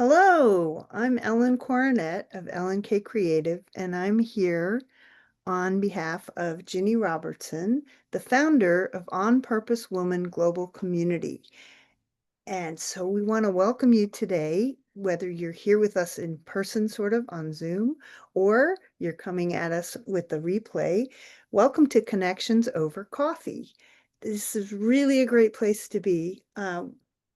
Hello, I'm Ellen Coronet of Ellen K Creative, and I'm here on behalf of Ginny Robertson, the founder of On Purpose Woman Global Community. And so we want to welcome you today, whether you're here with us in person, sort of on Zoom, or you're coming at us with the replay. Welcome to Connections Over Coffee. This is really a great place to be,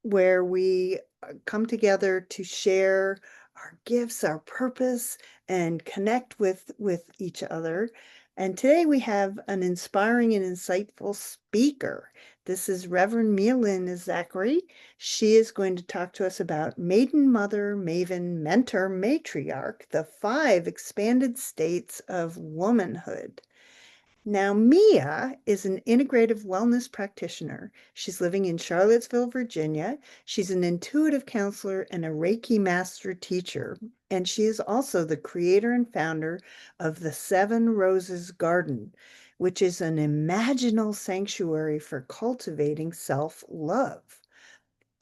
where we come together to share our gifts, our purpose, and connect with each other. And today we have an inspiring and insightful speaker. This is Reverend Mialena Zachary. She is going to talk to us about Maiden, Mother, Maven, Mentor, Matriarch, the 5 expanded states of womanhood. Now, Mia is an integrative wellness practitioner. She's living in Charlottesville, Virginia. She's an intuitive counselor and a Reiki master teacher. And she is also the creator and founder of the 7 Roses Garden, which is an imaginal sanctuary for cultivating self-love.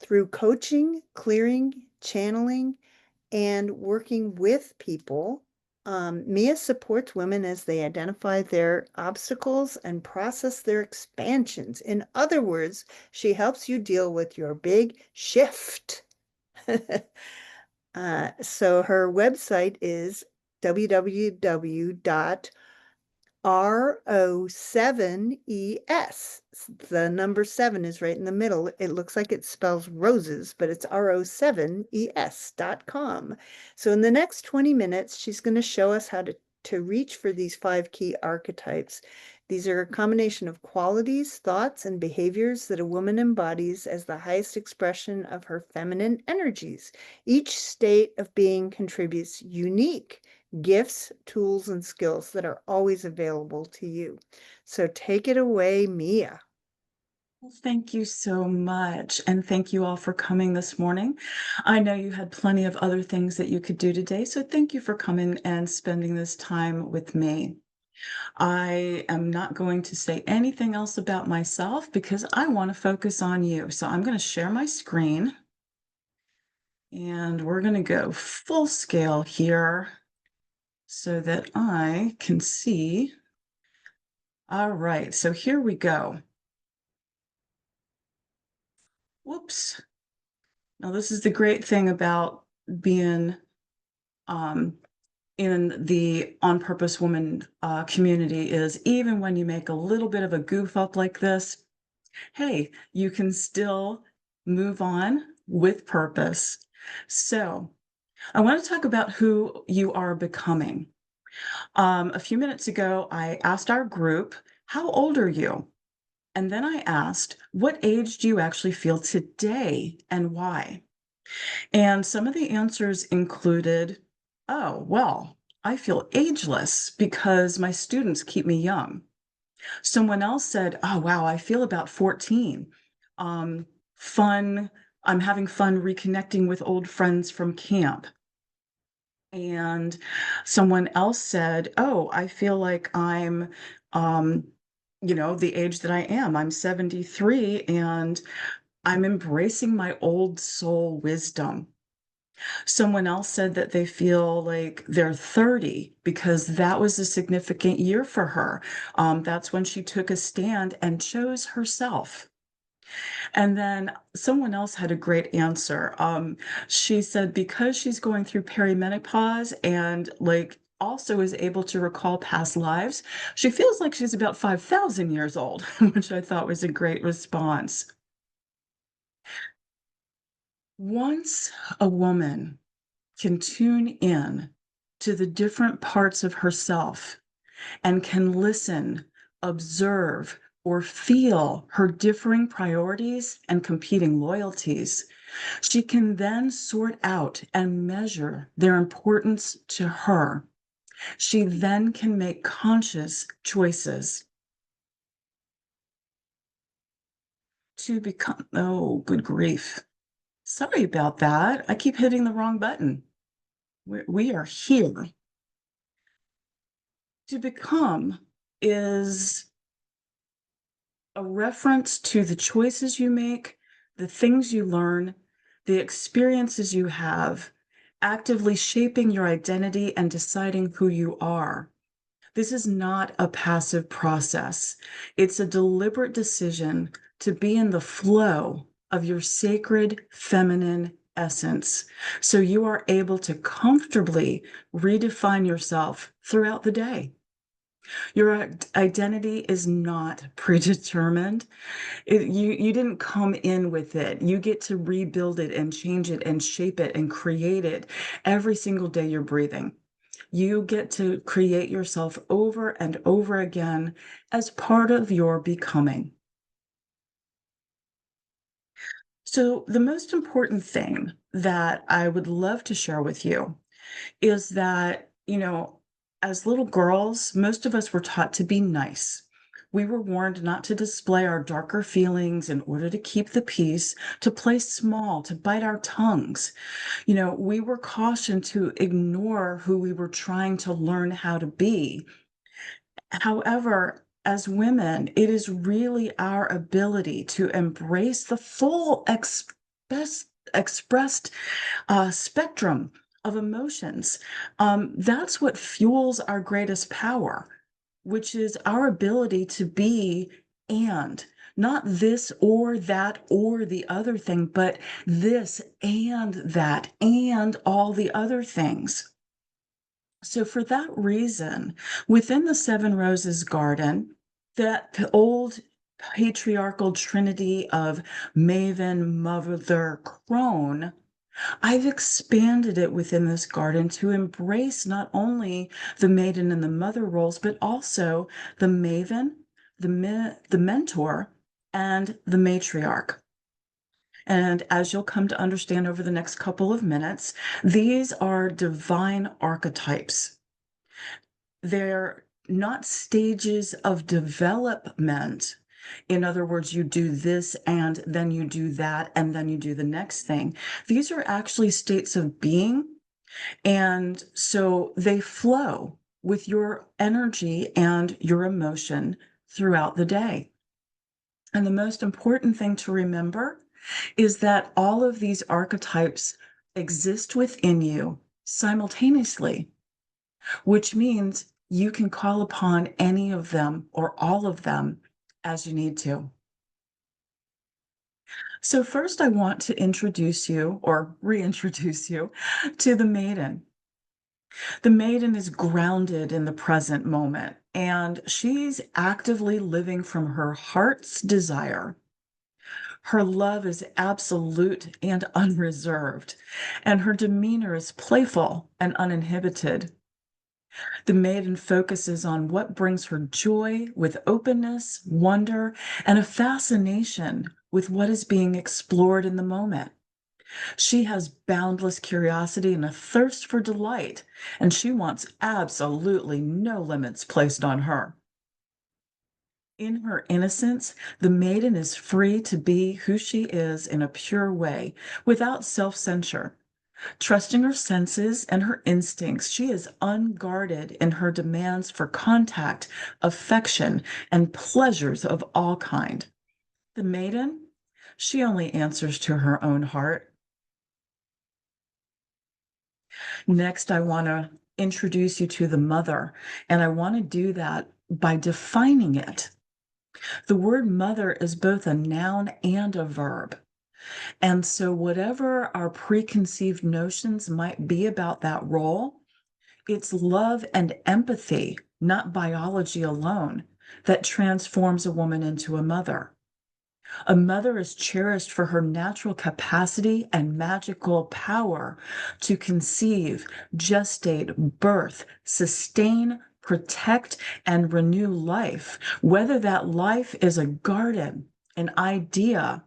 Through coaching, clearing, channeling, and working with people, Mia supports women as they identify their obstacles and process their expansions. In other words, she helps you deal with your big shift. So her website is www.ro7es. The number 7 is right in the middle. It looks like it spells roses, but it's ro7es.com. So in the next 20 minutes, she's going to show us how to reach for these 5 key archetypes. These are a combination of qualities, thoughts, and behaviors that a woman embodies as the highest expression of her feminine energies. Each state of being contributes unique gifts, tools, and skills that are always available to you. So take it away, Mia. Well, thank you so much. And thank you all for coming this morning. I know you had plenty of other things that you could do today. So thank you for coming and spending this time with me. I am not going to say anything else about myself because I want to focus on you. So I'm going to share my screen and we're going to go full scale here so that I can see. All right. So here we go. Whoops. Now, this is the great thing about being in the On Purpose Woman community is even when you make a little bit of a goof up like this, hey, you can still move on with purpose. So I want to talk about who you are becoming. A few minutes ago, I asked our group, how old are you? And then I asked, what age do you actually feel today and why? And some of the answers included, oh, well, I feel ageless because my students keep me young. Someone else said, oh, wow, I feel about 14. Fun, I'm having fun reconnecting with old friends from camp. And someone else said, oh, I feel like I'm, the age that I am. I'm 73 and I'm embracing my old soul wisdom. Someone else said that they feel like they're 30 because that was a significant year for her. That's when she took a stand and chose herself. And then someone else had a great answer. She said because she's going through perimenopause and like also is able to recall past lives, she feels like she's about 5,000 years old, which I thought was a great response. Once a woman can tune in to the different parts of herself and can listen, observe, or feel her differing priorities and competing loyalties, she can then sort out and measure their importance to her. She then can make conscious choices to become, oh, good grief. Sorry about that. I keep hitting the wrong button. We are here. To become is a reference to the choices you make, the things you learn, the experiences you have, actively shaping your identity and deciding who you are. This is not a passive process. It's a deliberate decision to be in the flow of your sacred feminine essence so you are able to comfortably redefine yourself throughout the day. Your identity is not predetermined. You didn't come in with it. You get to rebuild it and change it and shape it and create it every single day you're breathing. You get to create yourself over and over again as part of your becoming. So, the most important thing that I would love to share with you is that, as little girls, most of us were taught to be nice. We were warned not to display our darker feelings in order to keep the peace, to play small, to bite our tongues. We were cautioned to ignore who we were trying to learn how to be. However, as women, it is really our ability to embrace the full expressed spectrum of emotions. That's what fuels our greatest power, which is our ability to be and not this or that or the other thing, but this and that and all the other things. So, for that reason, within the Seven Roses Garden, that old patriarchal trinity of Maven, Mother, Crone, I've expanded it within this garden to embrace not only the maiden and the mother roles, but also the maven, the mentor, and the matriarch. And as you'll come to understand over the next couple of minutes, these are divine archetypes. They're not stages of development. In other words, you do this and then you do that and then you do the next thing. These are actually states of being. And so they flow with your energy and your emotion throughout the day. And the most important thing to remember is that all of these archetypes exist within you simultaneously, which means you can call upon any of them or all of them as you need to. So, first, I want to introduce you or reintroduce you to the maiden. The maiden is grounded in the present moment and she's actively living from her heart's desire. Her love is absolute and unreserved, and her demeanor is playful and uninhibited. The maiden focuses on what brings her joy with openness, wonder, and a fascination with what is being explored in the moment. She has boundless curiosity and a thirst for delight, and she wants absolutely no limits placed on her. In her innocence, the maiden is free to be who she is in a pure way, without self censure. Trusting her senses and her instincts, she is unguarded in her demands for contact, affection, and pleasures of all kind. The maiden, she only answers to her own heart. Next, I want to introduce you to the mother, and I want to do that by defining it. The word mother is both a noun and a verb. And so, whatever our preconceived notions might be about that role, it's love and empathy, not biology alone, that transforms a woman into a mother. A mother is cherished for her natural capacity and magical power to conceive, gestate, birth, sustain, protect, and renew life, whether that life is a garden, an idea,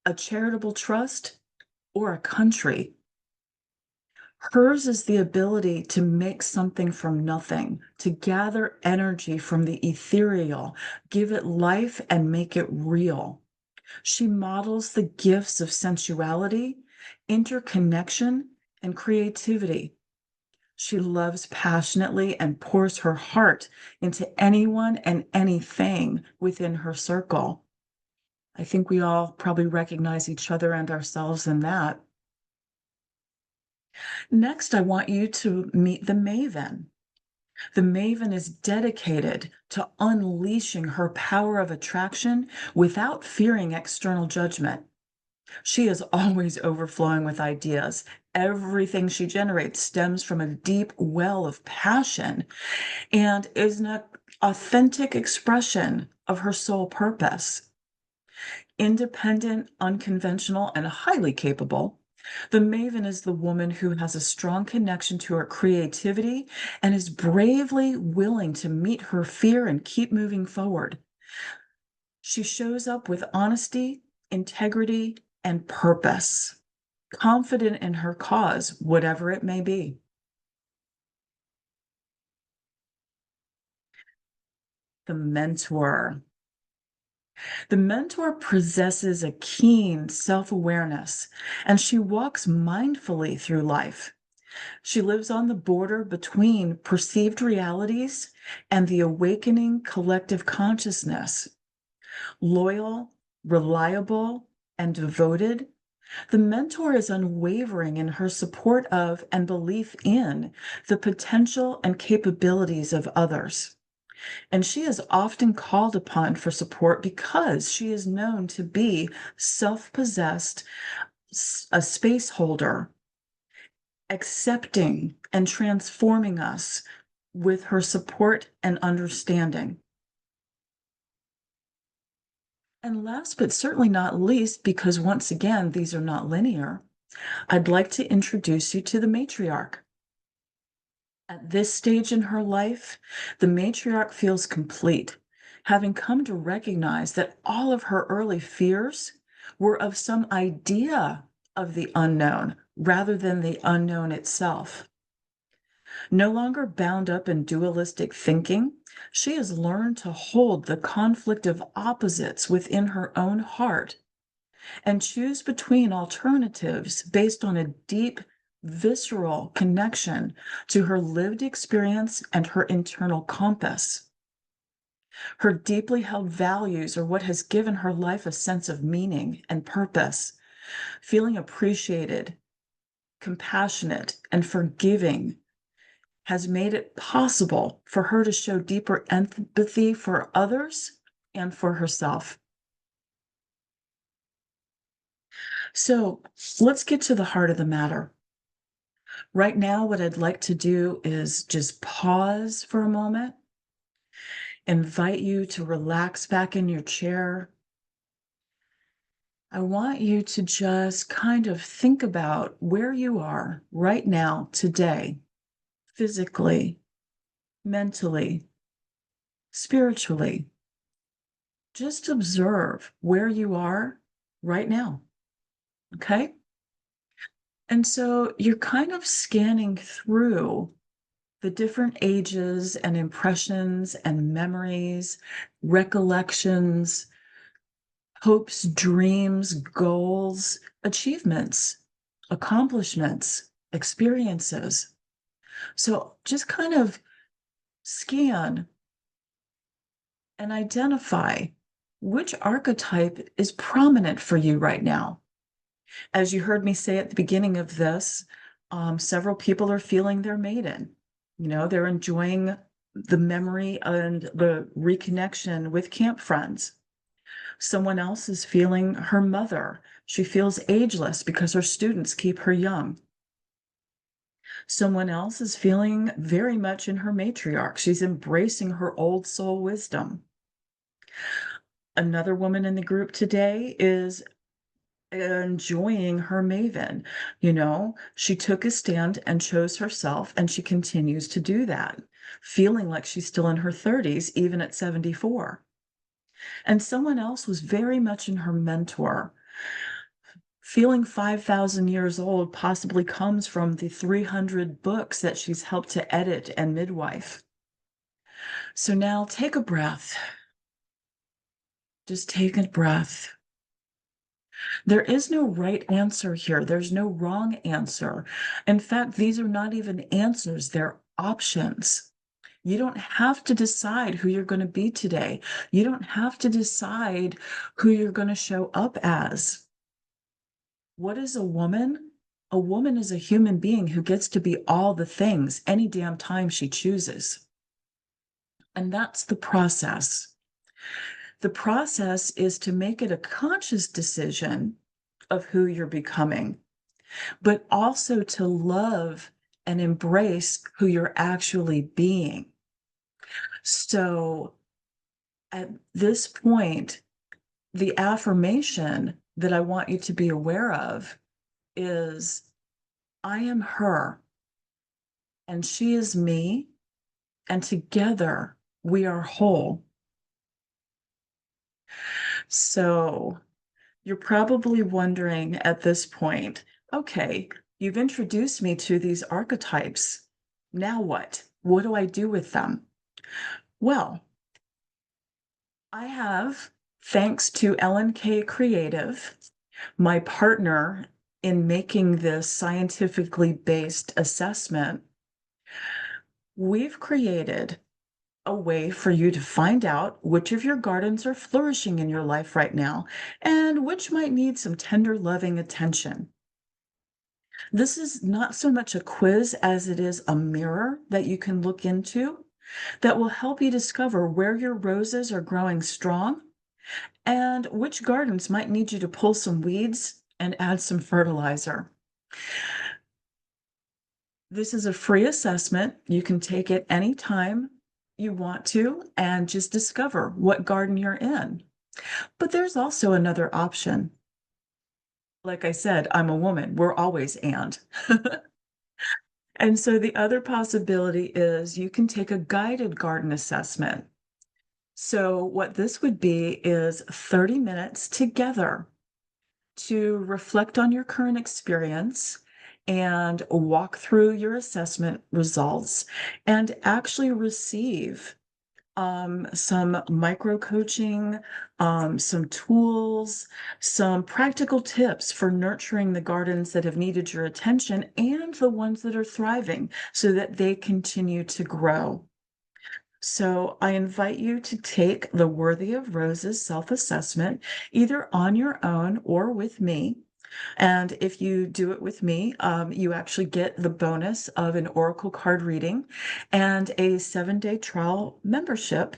a charitable trust, or a country. Hers is the ability to make something from nothing, to gather energy from the ethereal, give it life, and make it real. She models the gifts of sensuality, interconnection, and creativity. She loves passionately and pours her heart into anyone and anything within her circle. I think we all probably recognize each other and ourselves in that. Next, I want you to meet the Maven. The Maven is dedicated to unleashing her power of attraction without fearing external judgment. She is always overflowing with ideas. Everything she generates stems from a deep well of passion and is an authentic expression of her soul purpose. Independent, unconventional, and highly capable, the Maven is the woman who has a strong connection to her creativity and is bravely willing to meet her fear and keep moving forward. She shows up with honesty, integrity, and purpose, confident in her cause, whatever it may be. The mentor. The mentor possesses a keen self awareness and she walks mindfully through life. She lives on the border between perceived realities and the awakening collective consciousness. Loyal, reliable, and devoted, the mentor is unwavering in her support of and belief in the potential and capabilities of others. And she is often called upon for support because she is known to be self possessed, a space holder, accepting and transforming us with her support and understanding. And last but certainly not least, because once again, these are not linear, I'd like to introduce you to the matriarch. At this stage in her life, the matriarch feels complete, having come to recognize that all of her early fears were of some idea of the unknown rather than the unknown itself. No longer bound up in dualistic thinking, she has learned to hold the conflict of opposites within her own heart and choose between alternatives based on a deep, visceral connection to her lived experience and her internal compass. Her deeply held values are what has given her life a sense of meaning and purpose. Feeling appreciated, compassionate, and forgiving has made it possible for her to show deeper empathy for others and for herself. So let's get to the heart of the matter. Right now, what I'd like to do is just pause for a moment, invite you to relax back in your chair. I want you to just kind of think about where you are right now, today, physically, mentally, spiritually. Just observe where you are right now. Okay. And so you're kind of scanning through the different ages and impressions and memories, recollections, hopes, dreams, goals, achievements, accomplishments, experiences. So just kind of scan and identify which archetype is prominent for you right now. As you heard me say at the beginning of this, several people are feeling their maiden. You know, they're enjoying the memory and the reconnection with camp friends. Someone else is feeling her mother. She feels ageless because her students keep her young. Someone else is feeling very much in her matriarch. She's embracing her old soul wisdom. Another woman in the group today is enjoying her Maven. You know, she took a stand and chose herself, and she continues to do that, feeling like she's still in her 30s, even at 74. And someone else was very much in her mentor. Feeling 5,000 years old possibly comes from the 300 books that she's helped to edit and midwife. So now take a breath. Just take a breath. There is no right answer here. There's no wrong answer. In fact, these are not even answers, they're options. You don't have to decide who you're going to be today. You don't have to decide who you're going to show up as. What is a woman? A woman is a human being who gets to be all the things any damn time she chooses. And that's the process. The process is to make it a conscious decision of who you're becoming, but also to love and embrace who you're actually being. So at this point, the affirmation that I want you to be aware of is I am her and she is me, and together we are whole. So you're probably wondering at this point, okay, you've introduced me to these archetypes. Now what? What do I do with them? Well, I have, thanks to Ellen K. Creative, my partner in making this scientifically based assessment, we've created a way for you to find out which of your gardens are flourishing in your life right now and which might need some tender, loving attention. This is not so much a quiz as it is a mirror that you can look into that will help you discover where your roses are growing strong and which gardens might need you to pull some weeds and add some fertilizer. This is a free assessment. You can take it anytime you want to and just discover what garden you're in. But there's also another option. Like I said, I'm a woman. We're always and. And so the other possibility is you can take a guided garden assessment. So what this would be is 30 minutes together to reflect on your current experience and walk through your assessment results and actually receive some micro coaching, some tools, some practical tips for nurturing the gardens that have needed your attention and the ones that are thriving so that they continue to grow. So I invite you to take the Worthy of Roses self-assessment either on your own or with me. And if you do it with me, you actually get the bonus of an oracle card reading and a 7-day trial membership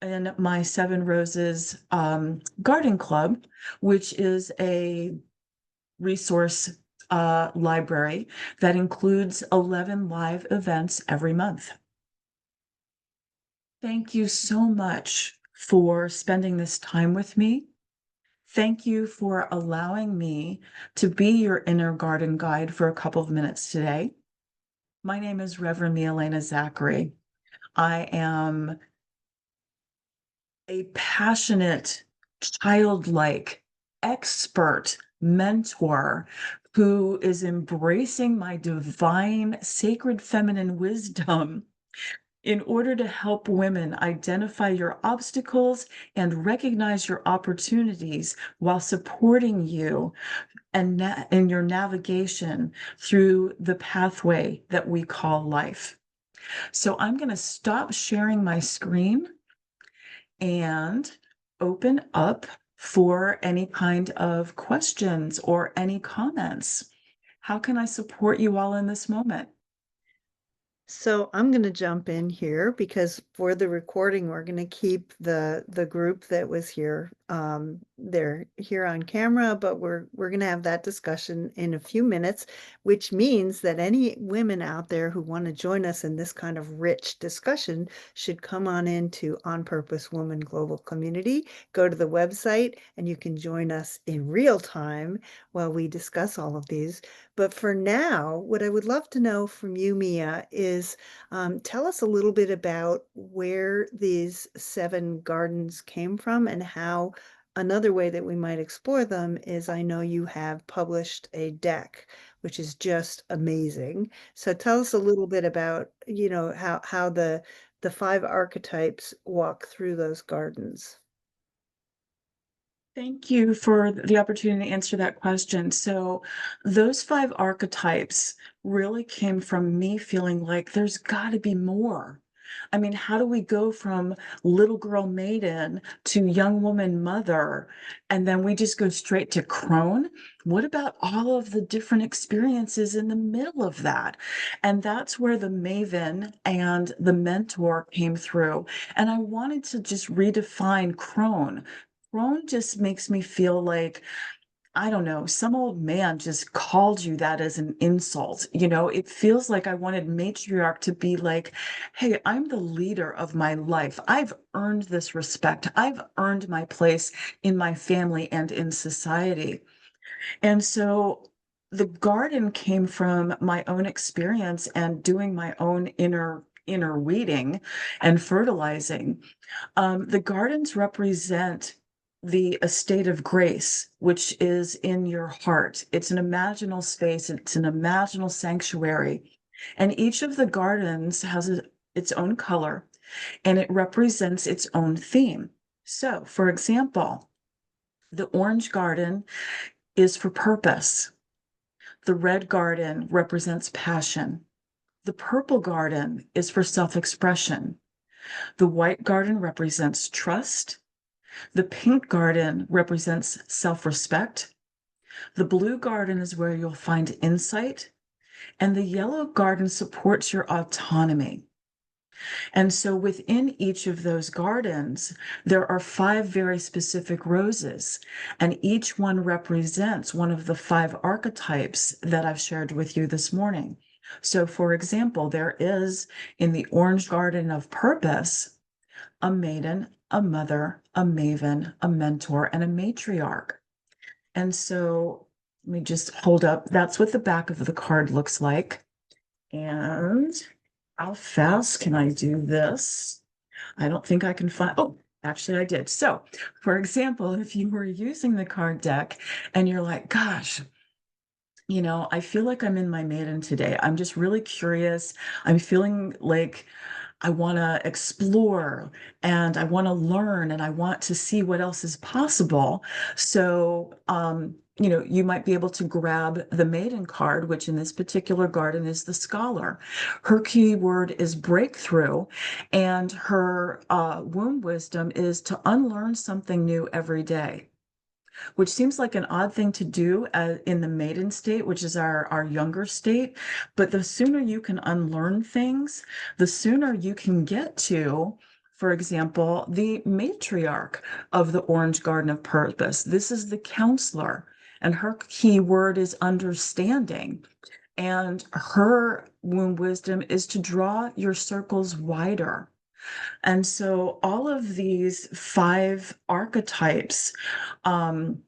in my Seven Roses Garden Club, which is a resource library that includes 11 live events every month. Thank you so much for spending this time with me. Thank you for allowing me to be your inner garden guide for a couple of minutes today. My name is Reverend Mialena Zachary. I am a passionate, childlike, expert mentor who is embracing my divine, sacred feminine wisdom in order to help women identify your obstacles and recognize your opportunities while supporting you and in your navigation through the pathway that we call life. So I'm going to stop sharing my screen and open up for any kind of questions or any comments. How can I support you all in this moment? So I'm going to jump in here because for the recording, we're going to keep the group that was here. They're here on camera, but we're going to have that discussion in a few minutes, which means that any women out there who want to join us in this kind of rich discussion should come on into On Purpose Woman Global Community. Go to the website and you can join us in real time while we discuss all of these. But for now, what I would love to know from you, Mia, is tell us a little bit about where these 7 gardens came from and how another way that we might explore them is I know you have published a deck, which is just amazing. So tell us a little bit about, how the 5 archetypes walk through those gardens. Thank you for the opportunity to answer that question. So, those 5 archetypes really came from me feeling like there's got to be more. I mean, how do we go from little girl maiden to young woman mother, and then we just go straight to crone? What about all of the different experiences in the middle of that? And that's where the maven and the mentor came through. And I wanted to just redefine crone. Crone just makes me feel like, I don't know, some old man just called you that as an insult. You know, it feels like I wanted matriarch to be like, hey, I'm the leader of my life. I've earned this respect. I've earned my place in my family and in society. And so the garden came from my own experience and doing my own inner weeding and fertilizing. The gardens represent the estate of grace, which is in your heart. It's an imaginal space, it's an imaginal sanctuary. And each of the gardens has its own color and it represents its own theme. So, for example, the orange garden is for purpose. The red garden represents passion. The purple garden is for self expression. The white garden represents trust. The pink garden represents self respect. The blue garden is where you'll find insight. And the yellow garden supports your autonomy. And so within each of those gardens, there are 5 very specific roses, and each one represents one of the 5 archetypes that I've shared with you this morning. So, for example, there is in the orange garden of purpose a maiden, a mother, a maven, a mentor, and a matriarch. And so let me just hold up. That's what the back of the card looks like. And how fast can I do this? I don't think I can find, oh, actually I did. So, for example, if you were using the card deck and you're like, gosh, you know, I feel like I'm in my maiden today. I'm just really curious. I'm feeling like I want to explore and I want to learn and I want to see what else is possible. So, you know, you might be able to grab the maiden card, which in this particular garden is the scholar. Her key word is breakthrough, and her womb wisdom is to unlearn something new every day, which seems like an odd thing to do in the maiden state, which is our younger state. But the sooner you can unlearn things, the sooner you can get to, for example, the matriarch of the Orange Garden of Purpose. This is the counselor, and her key word is understanding. And her womb wisdom is to draw your circles wider. And so all of these 5 archetypes um,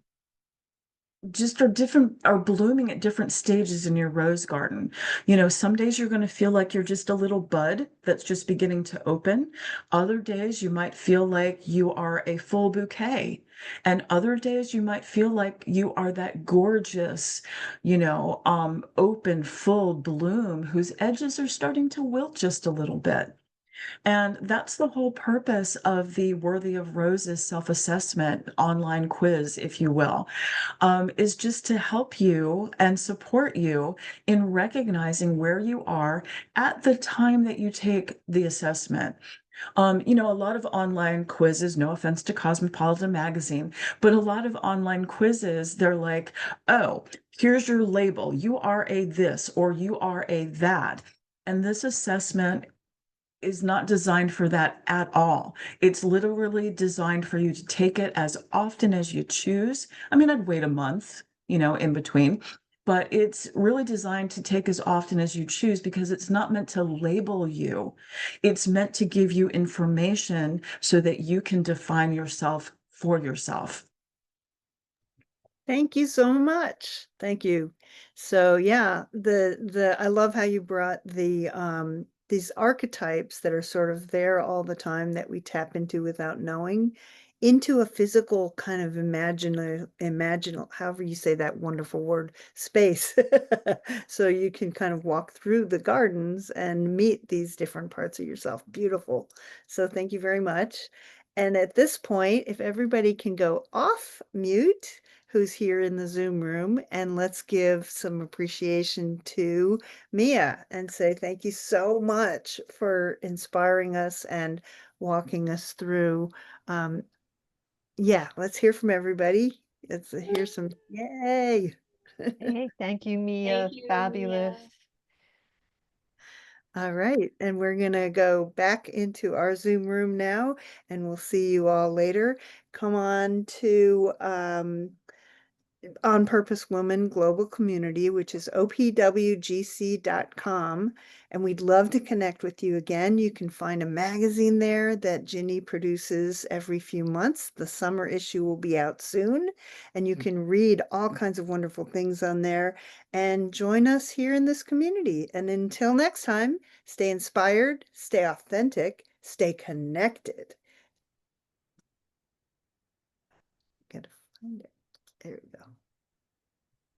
just are blooming at different stages in your rose garden. You know, some days you're going to feel like you're just a little bud that's just beginning to open. Other days you might feel like you are a full bouquet. And other days you might feel like you are that gorgeous, open, full bloom whose edges are starting to wilt just a little bit. And that's the whole purpose of the Worthy of Roses self-assessment online quiz, if you will, is just to help you and support you in recognizing where you are at the time that you take the assessment. A lot of online quizzes, no offense to Cosmopolitan Magazine, but a lot of online quizzes, they're like, oh, here's your label. You are a this or you are a that. And this assessment is not designed for that at all. It's literally designed for you to take it as often as you choose. I mean, I'd wait a month, in between, but it's really designed to take as often as you choose because it's not meant to label you. It's meant to give you information so that you can define yourself for yourself. Thank you so much. Thank you. So yeah, the I love how you brought these archetypes that are sort of there all the time that we tap into without knowing into a physical kind of imaginal, however you say that wonderful word, space. So you can kind of walk through the gardens and meet these different parts of yourself. Beautiful. So thank you very much. And at this point, if everybody can go off mute, who's here in the Zoom room, and let's give some appreciation to Mia and say thank you so much for inspiring us and walking us through. Um, yeah, let's hear from everybody. Let's hear some yay. Hey, thank you, Mia. Thank you, Fabulous. Mia. All right, and we're going to go back into our Zoom room now, and we'll see you all later. Come on to On Purpose Woman Global Community, which is opwgc.com. And we'd love to connect with you again. You can find a magazine there that Ginny produces every few months. The summer issue will be out soon, and you can read all kinds of wonderful things on there and join us here in this community. And until next time, stay inspired, stay authentic, stay connected. Gotta find it. There we go.